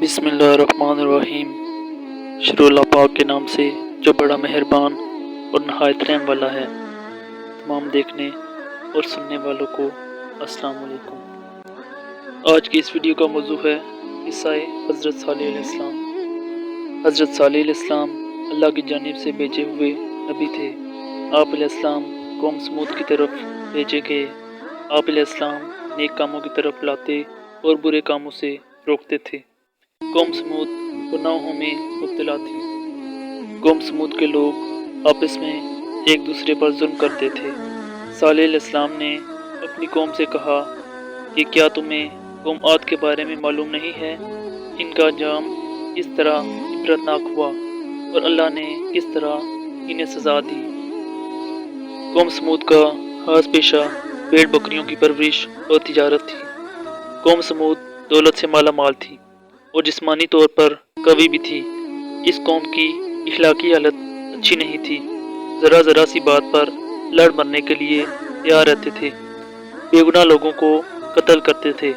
बिस्मिल्लाहिर्रहमानिर्रहीम। शुरू अल्लाह पाक के नाम से जो बड़ा मेहरबान और नहायत रहम वाला है। तमाम देखने और सुनने वालों को अस्सलाम वालेकुम। आज की इस वीडियो का मौजू है किस्सा-ए हज़रत सालेह अलैहिस्सलाम। हज़रत सालेह अलैहिस्सलाम अल्लाह की जानिब से भेजे हुए नबी थे। आप अलैहिस्सलाम कौम समूद की तरफ भेजे गए। आप अलैहिस्सलाम नेक कामों की तरफ लाते और बुरे कामों से रोकते थे। कौम समूद गुनाहों में मुब्तला थी। कौम समूद के लोग आपस में एक दूसरे पर जुल्म करते थे। सालेह अलैहिस्सलाम ने अपनी कौम से कहा कि क्या तुम्हें कौम आद के बारे में मालूम नहीं है? इनका अंजाम किस तरह इबरतनाक हुआ और अल्लाह ने किस तरह इन्हें सज़ा दी। कौम समूद का खास पेशा भेड़ बकरियों की परवरिश और तिजारत थी। कौम समूद दौलत से माला माल थी और जिस्मानी तौर पर कवि भी थी। इस कौम की इखलाकी हालत अच्छी नहीं थी। ज़रा ज़रा सी बात पर लड़ मरने के लिए तैयार रहते थे। बेगुनाह लोगों को कत्ल करते थे।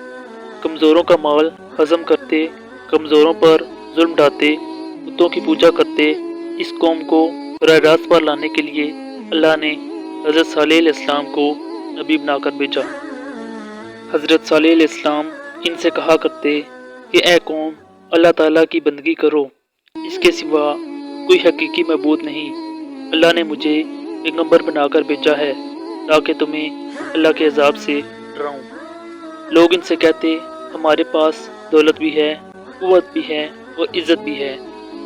कमज़ोरों का माल हजम करते, कमज़ोरों पर जुल्म ढाते, बुतों की पूजा करते। इस कौम को राह रास्त पर लाने के लिए अल्लाह ने हज़रत सालेह अलैहिस्सलाम को नबी बनाकर भेजा। हज़रत सालेह अलैहिस्सलाम इनसे कहा करते कि ए कौम, अल्लाह ताला की बंदगी करो, इसके सिवा कोई हकीकी मबूद नहीं। अल्लाह ने मुझे पैगंबर बनाकर भेजा है ताकि तुम्हें अल्लाह के अज़ाब से डराऊं। लोग इनसे कहते, हमारे पास दौलत भी है, क़ुव्वत भी है और इज़्ज़त भी है।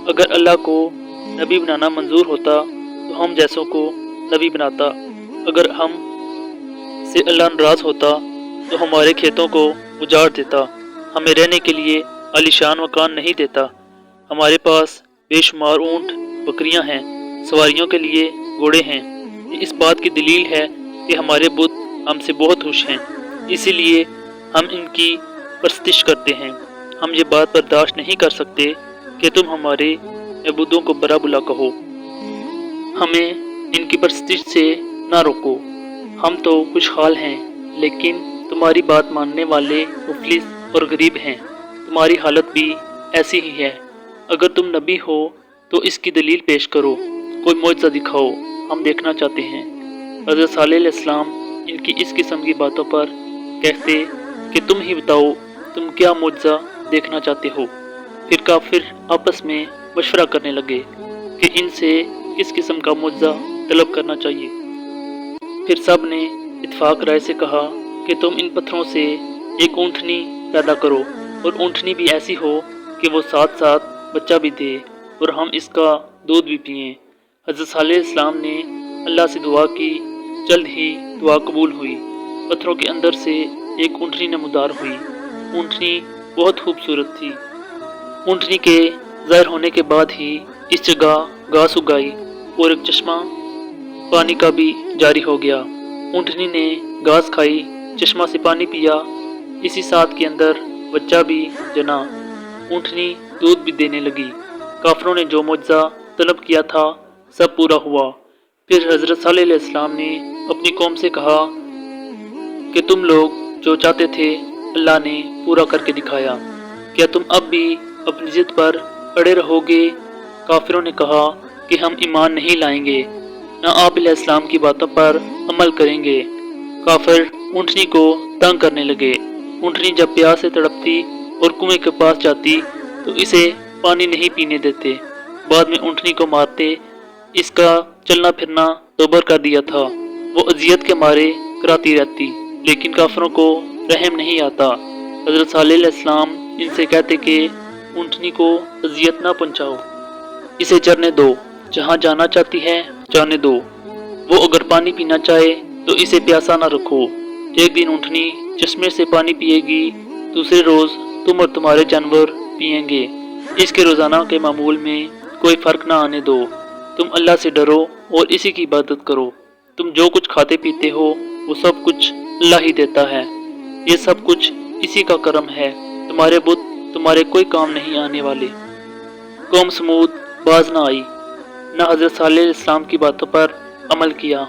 अगर अल्लाह को नबी बनाना मंजूर होता तो हम जैसों को नबी बनाता। अगर हम से अल्लाह नाराज़ होता तो हमारे खेतों को उजाड़ देता, हमें रहने के लिए आलीशान मकान नहीं देता। हमारे पास बेशुमार ऊँट बकरियां हैं, सवारियों के लिए घोड़े हैं। ये इस बात की दलील है कि हमारे बुत हमसे बहुत खुश हैं, इसीलिए हम इनकी परस्तिश करते हैं। हम ये बात बर्दाश्त नहीं कर सकते कि तुम हमारे मबूदों को बुरा बुला कहो। हमें इनकी परस्तिश से ना रोको। हम तो खुशहाल हैं, लेकिन तुम्हारी बात मानने वाले मुफलिस और गरीब हैं। तुम्हारी हालत भी ऐसी ही है। अगर तुम नबी हो तो इसकी दलील पेश करो, कोई मौजज़ा दिखाओ, हम देखना चाहते हैं। हज़रत सालेह अलैहिस्सलाम इनकी इस किस्म की बातों पर कहते कि तुम ही बताओ, तुम क्या मौजज़ा देखना चाहते हो। फिर काफिर आपस में मशवरा करने लगे कि इनसे किस किस्म का मौजज़ा तलब करना चाहिए। फिर सब ने इत्तेफाक राय से कहा कि तुम इन पत्थरों से एक ऊँटनी पैदा करो और ऊँटनी भी ऐसी हो कि वो साथ साथ बच्चा भी दे और हम इसका दूध भी पिएं। हज़रत सालेह अलैहिस्सलाम ने अल्लाह से दुआ की। जल्द ही दुआ कबूल हुई। पत्थरों के अंदर से एक ऊँटनी नमूदार हुई। ऊँटनी बहुत खूबसूरत थी। ऊँटनी के ज़ाहिर होने के बाद ही इस जगह घास उगाई और एक चश्मा पानी का भी जारी हो गया। ऊँटनी ने घास खाई, चश्मा से पानी पिया, इसी साथ के अंदर बच्चा भी जना। ऊँटनी दूध भी देने लगी। काफिरों ने जो मौजज़ा तलब किया था सब पूरा हुआ। फिर हज़रत सालेह अलैहिस्सलाम ने अपनी कौम से कहा कि तुम लोग जो चाहते थे अल्लाह ने पूरा करके दिखाया। क्या तुम अब भी अपनी जिद पर अड़े रहोगे? काफिरों ने कहा कि हम ईमान नहीं लाएंगे, न आप अलैहिस्सलाम की बातों पर अमल करेंगे। काफिर ऊँटनी को तंग करने लगे। ऊँटनी जब प्यास से तड़पती और कुएं के पास जाती तो इसे पानी नहीं पीने देते। बाद में ऊँटनी को मारते। इसका चलना फिरना दोबर कर दिया था। वो अजियत के मारे कराती रहती, लेकिन काफिरों को रहम नहीं आता। हज़रत सालेह अलैहिस्सलाम इनसे कहते कि ऊँटनी को अजियत ना पहुँचाओ, इसे चरने दो, जहाँ जाना चाहती है जाने दो। वो अगर पानी पीना चाहे तो इसे प्यासा ना रखो। एक दिन ऊँटनी चश्मे से पानी पिएगी, दूसरे रोज़ तुम और तुम्हारे जानवर पिएंगे। इसके रोज़ाना के मामूल में कोई फ़र्क ना आने दो। तुम अल्लाह से डरो और इसी की इबादत करो। तुम जो कुछ खाते पीते हो वो सब कुछ अल्लाह ही देता है। ये सब कुछ इसी का करम है। तुम्हारे बुत तुम्हारे कोई काम नहीं आने वाले। कौम समूद बाज ना आई, न हज़रत सालेह अलैहिस्सलाम की बातों पर अमल किया।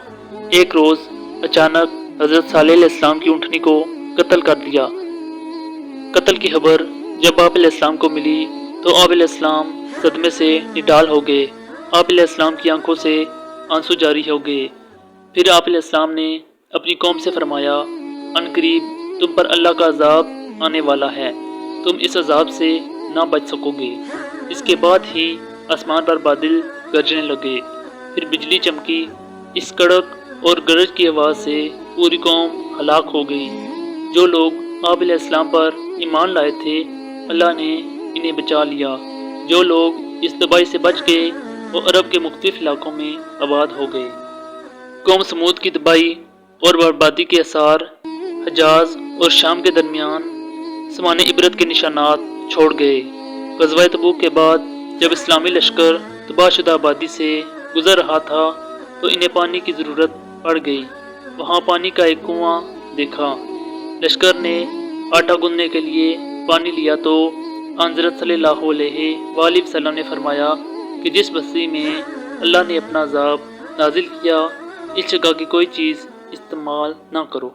एक रोज़ अचानक हज़रत सालेह अलैहिस्सलाम की ऊँटनी को कत्ल कर दिया। कत्ल की खबर جب آپ علیہ السلام کو ملی تو آپ علیہ السلام صدمے سے نڈال ہو گئے۔ آپ علیہ السلام کی آنکھوں سے آنسو جاری ہو گئے۔ پھر آپ علیہ السلام نے اپنی قوم سے فرمایا، ان قریب تم پر اللہ کا عذاب آنے والا ہے، تم اس عذاب سے نہ بچ سکو گے۔ اس کے بعد ہی آسمان پر بادل گرجنے لگے، پھر بجلی چمکی۔ اس کڑک اور گرج کی آواز سے پوری قوم ہلاک ہو گئی۔ جو لوگ آپ علیہ السلام پر ایمان لائے تھے، اللہ نے انہیں بچا لیا۔ جو لوگ اس تباہی سے بچ گئے وہ عرب کے مختلف علاقوں میں آباد ہو گئے۔ قوم سمود کی تباہی اور بربادی کے آثار حجاز اور شام کے درمیان سمانے عبرت کے نشانات چھوڑ گئے۔ غزوہ تبوک کے بعد جب اسلامی لشکر تباہ شدہ آبادی سے گزر رہا تھا تو انہیں پانی کی ضرورت پڑ گئی۔ وہاں پانی کا ایک کنواں دیکھا۔ لشکر نے آٹا گوندنے کے لیے پانی لیا تو حضرت صلی اللہ علیہ وآلہ وسلم نے فرمایا کہ جس بستی میں اللہ نے اپنا عذاب نازل کیا اس جگہ کی کوئی چیز استعمال نہ کرو۔